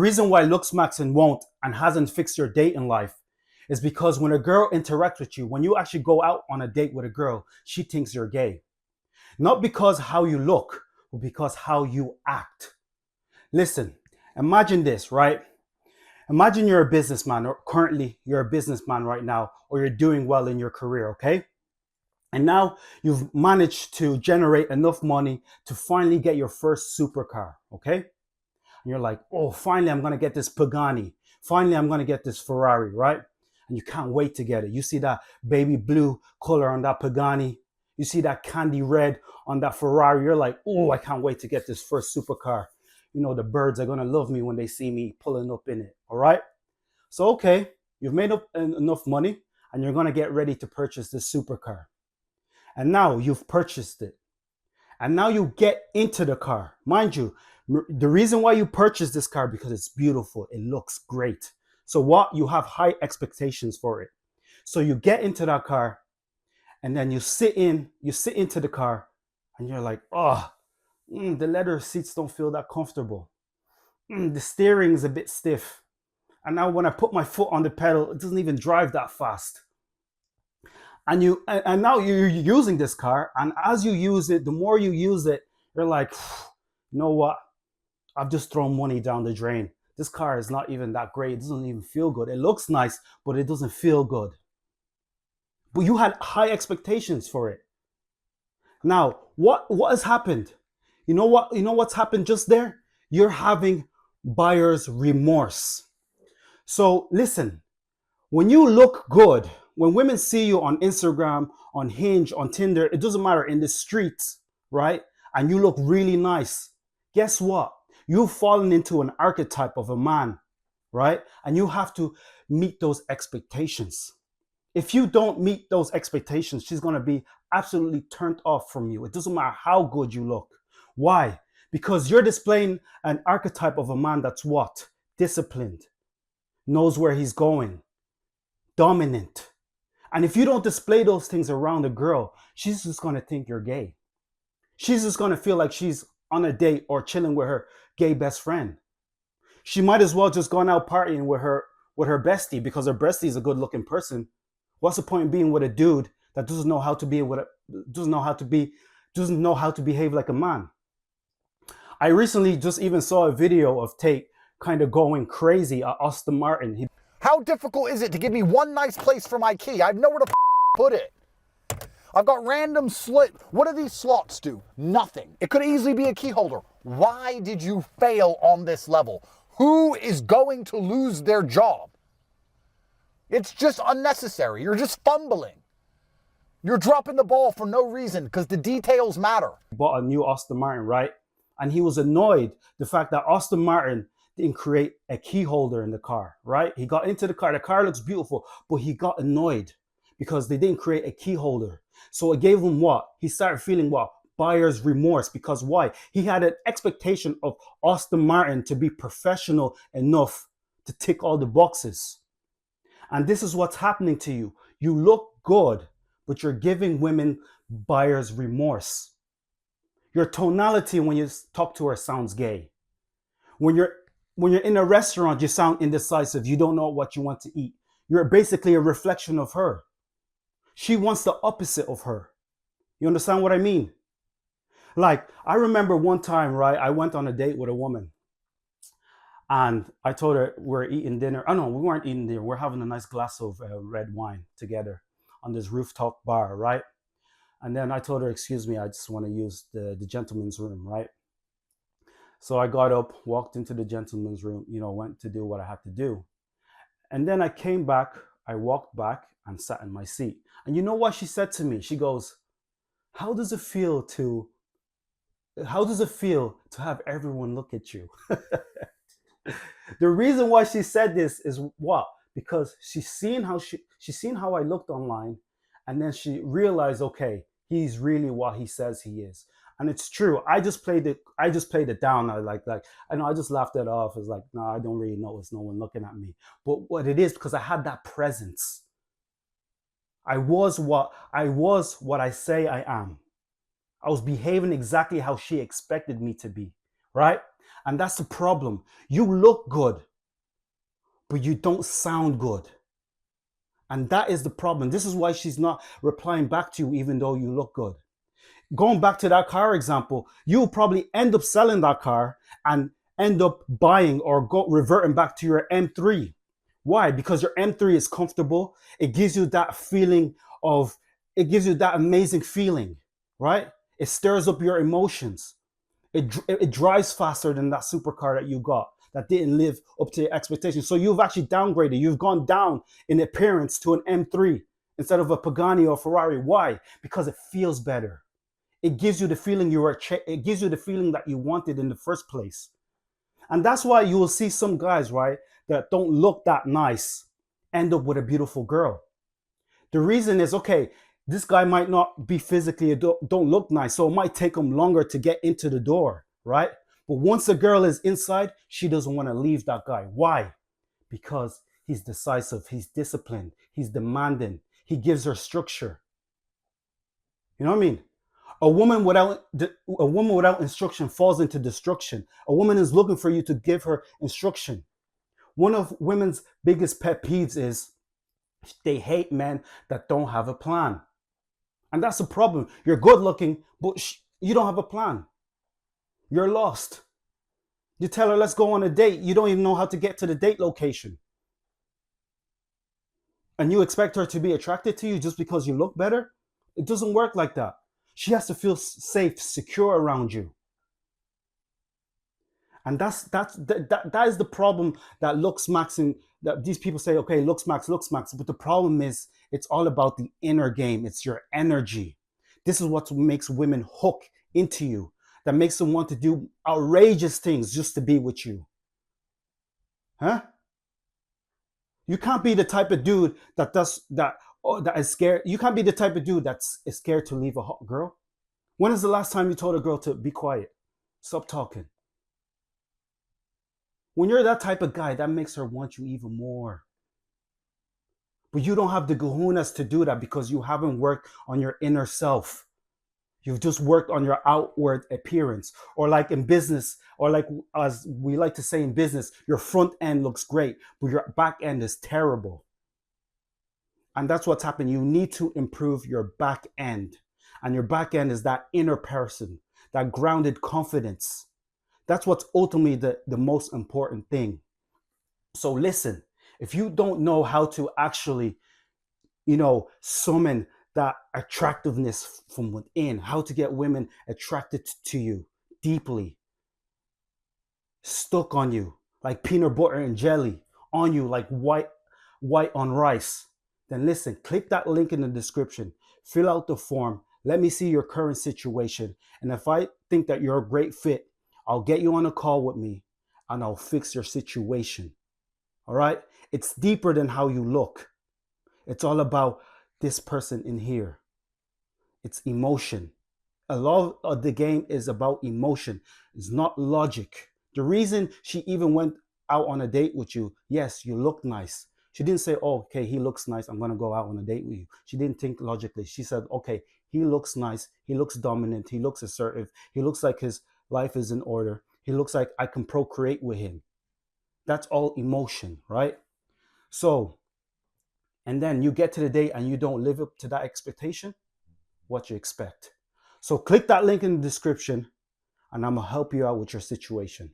reason why Looksmaxxing won't and hasn't fixed your date in life is because when a girl interacts with you, when you actually go out on a date with a girl, she thinks you're gay. Not because how you look, but because how you act. Listen, imagine this, right? Imagine you're a businessman, or currently you're a businessman right now, or you're doing well in your career, okay? And now you've managed to generate enough money to finally get your first supercar, okay? And you're like, oh, finally I'm gonna get this Pagani. Finally I'm gonna get this Ferrari, right? And you can't wait to get it. You see that baby blue color on that Pagani. You see that candy red on that Ferrari. You're like, oh, I can't wait to get this first supercar. You know, the birds are gonna love me when they see me pulling up in it, all right? So, okay, you've made up enough money and you're gonna get ready to purchase this supercar. And now you've purchased it. And now you get into the car. Mind you, the reason why you purchased this car because it's beautiful. It looks great. So what? You have high expectations for it. So you get into that car and then you sit into the car and you're like, oh, the leather seats don't feel that comfortable. The steering is a bit stiff. And now when I put my foot on the pedal, it doesn't even drive that fast. And now you're using this car, and as you use it, the more you use it, you're like, you know what? I've just thrown money down the drain. This car is not even that great. It doesn't even feel good. It looks nice, but it doesn't feel good. But you had high expectations for it. Now, what has happened? You know what's happened just there? You're having buyer's remorse. So listen, when you look good, when women see you on Instagram, on Hinge, on Tinder, it doesn't matter, in the streets, right? And you look really nice. Guess what? You've fallen into an archetype of a man, right? And you have to meet those expectations. If you don't meet those expectations, she's going to be absolutely turned off from you. It doesn't matter how good you look. Why? Because you're displaying an archetype of a man that's what? Disciplined, knows where he's going, dominant. And if you don't display those things around a girl, she's just going to think you're gay. She's just going to feel like she's on a date or chilling with her gay best friend. She might as well just gone out partying with her bestie because her bestie is a good looking person. What's the point in being with a dude that doesn't know how to behave like a man? I recently just even saw a video of Tate kind of going crazy at Aston Martin. How difficult is it to give me one nice place for my key? I have nowhere to put it. I've got random What do these slots do? Nothing. It could easily be a key holder. Why did you fail on this level? Who is going to lose their job? It's just unnecessary. You're just fumbling. You're dropping the ball for no reason because the details matter. Bought a new Aston Martin, right? And he was annoyed the fact that Aston Martin didn't create a key holder in the car, right? He got into the car looks beautiful, but he got annoyed because they didn't create a key holder. So it gave him what? He started feeling what? Buyer's remorse. Because why? He had an expectation of Aston Martin to be professional enough to tick all the boxes. And this is what's happening to you. You look good, but you're giving women buyer's remorse. Your tonality when you talk to her sounds gay. When you're in a restaurant, you sound indecisive. You don't know what you want to eat. You're basically a reflection of her. She wants the opposite of her. You understand what I mean? Like, I remember one time, right, I went on a date with a woman. And I told her we're eating dinner. Oh, no, we weren't eating dinner. We're having a nice glass of red wine together on this rooftop bar, right? And then I told her, excuse me, I just want to use the gentleman's room, right? So I got up, walked into the gentleman's room, went to do what I had to do. And then I came back, I walked back and sat in my seat. And you know what she said to me? She goes, how does it feel to have everyone look at you? The reason why she said this is what? Because she's seen how I looked online, and then she realized, okay, he's really what he says he is. And it's true. I just played it down. I just laughed it off. It's like, no, I don't really notice no one looking at me. But what it is, because I had that presence. I was what I say I am. I was behaving exactly how she expected me to be, right? And that's the problem. You look good, but you don't sound good. And that is the problem. This is why she's not replying back to you, even though you look good. Going back to that car example, you'll probably end up selling that car and end up buying or reverting back to your M3. Why? Because your M3 is comfortable. It gives you that feeling of, it gives you that amazing feeling, right? It stirs up your emotions. It drives faster than that supercar that you got that didn't live up to your expectations. So you've actually downgraded. You've gone down in appearance to an M3 instead of a Pagani or Ferrari. Why? Because it feels better. It gives you the feeling it gives you the feeling that you wanted in the first place. And that's why you will see some guys, right, that don't look that nice end up with a beautiful girl. The reason is, okay, this guy might not be physically, don't look nice, so it might take him longer to get into the door, right? But once a girl is inside, she doesn't want to leave that guy. Why? Because he's decisive, he's disciplined, he's demanding, he gives her structure. You know what I mean? A woman without instruction falls into destruction. A woman is looking for you to give her instruction. One of women's biggest pet peeves is they hate men that don't have a plan. And that's a problem. You're good looking, but you don't have a plan. You're lost. You tell her, let's go on a date. You don't even know how to get to the date location. And you expect her to be attracted to you just because you look better? It doesn't work like that. She has to feel safe, secure around you. And that is the problem that Looksmaxxing, that these people say, okay, Looksmax. But the problem is, it's all about the inner game. It's your energy. This is what makes women hook into you, that makes them want to do outrageous things just to be with you. Huh? You can't be the type of dude that is scared. You can't be the type of dude is scared to leave a hot girl. When is the last time you told a girl to be quiet? Stop talking. When you're that type of guy, that makes her want you even more. But you don't have the kahunas to do that because you haven't worked on your inner self. You've just worked on your outward appearance. Or like in business, or like as we like to say in business, your front end looks great, but your back end is terrible. And that's what's happened. You need to improve your back end. And your back end is that inner person, that grounded confidence. That's what's ultimately the most important thing. So listen, if you don't know how to actually, summon that attractiveness from within, how to get women attracted to you deeply, stuck on you like peanut butter and jelly, on you like white on rice, then listen, click that link in the description, fill out the form, let me see your current situation. And if I think that you're a great fit, I'll get you on a call with me and I'll fix your situation. All right? It's deeper than how you look. It's all about this person in here. It's emotion. A lot of the game is about emotion. It's not logic. The reason she even went out on a date with you, yes, you look nice. She didn't say, oh, okay, he looks nice, I'm going to go out on a date with you. She didn't think logically. She said, okay, he looks nice. He looks dominant. He looks assertive. He looks like his life is in order. He looks like I can procreate with him. That's all emotion, right? So, and then you get to the date and you don't live up to that expectation, what you expect. So click that link in the description and I'm going to help you out with your situation.